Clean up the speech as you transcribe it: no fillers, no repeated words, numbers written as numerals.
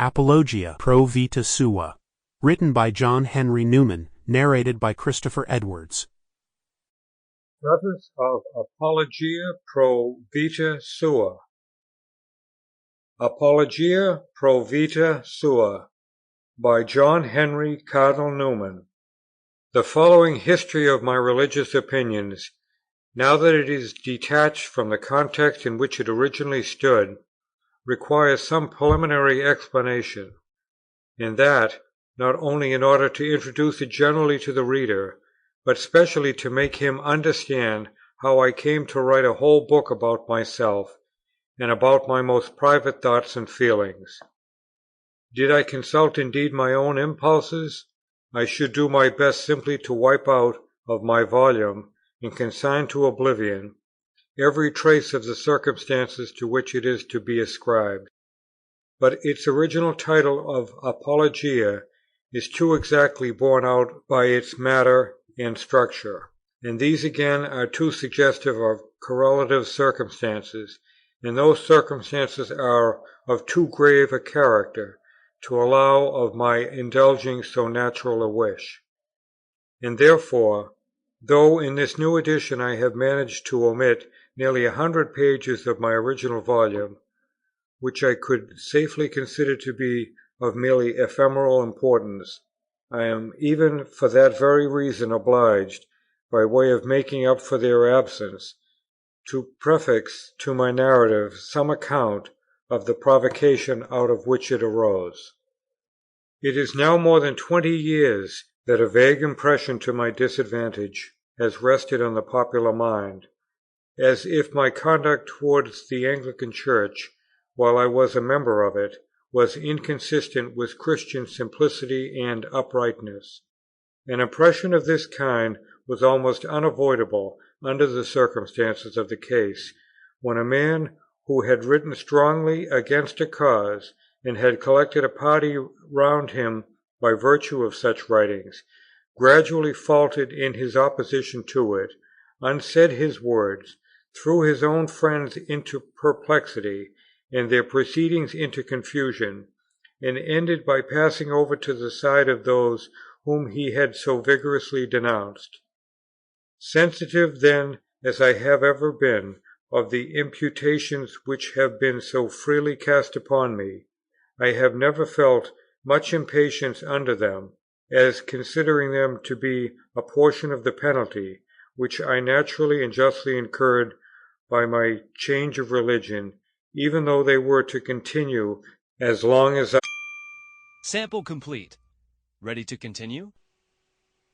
Apologia Pro Vita Sua, written by John Henry Newman, narrated by Christopher Edwards. Preface of Apologia Pro Vita Sua. Apologia Pro Vita Sua by John Henry Cardinal Newman. The following history of my religious opinions, now that it is detached from the context in which it originally stood, requires some preliminary explanation, and that, not only in order to introduce it generally to the reader, but specially to make him understand how I came to write a whole book about myself, and about my most private thoughts and feelings. Did I consult indeed my own impulses, I should do my best simply to wipe out of my volume, and consign to oblivion, every trace of the circumstances to which it is to be ascribed. But its original title of Apologia is too exactly borne out by its matter and structure, and these again are too suggestive of correlative circumstances, and those circumstances are of too grave a character to allow of my indulging so natural a wish. And therefore, though in this new edition I have managed to omit nearly 100 pages of my original volume, which I could safely consider to be of merely ephemeral importance, I am even for that very reason obliged, by way of making up for their absence, to prefix to my narrative some account of the provocation out of which it arose. It is now more than 20 years that a vague impression to my disadvantage has rested on the popular mind, as if my conduct towards the Anglican Church, while I was a member of it, was inconsistent with Christian simplicity and uprightness. An impression of this kind was almost unavoidable under the circumstances of the case, when a man who had written strongly against a cause, and had collected a party round him by virtue of such writings, gradually faltered in his opposition to it, unsaid his words, threw his own friends into perplexity, and their proceedings into confusion, and ended by passing over to the side of those whom he had so vigorously denounced. Sensitive then as I have ever been of the imputations which have been so freely cast upon me, I have never felt much impatience under them, as considering them to be a portion of the penalty which I naturally and justly incurred by my change of religion, even though they were to continue as long as I... Sample complete. Ready to continue?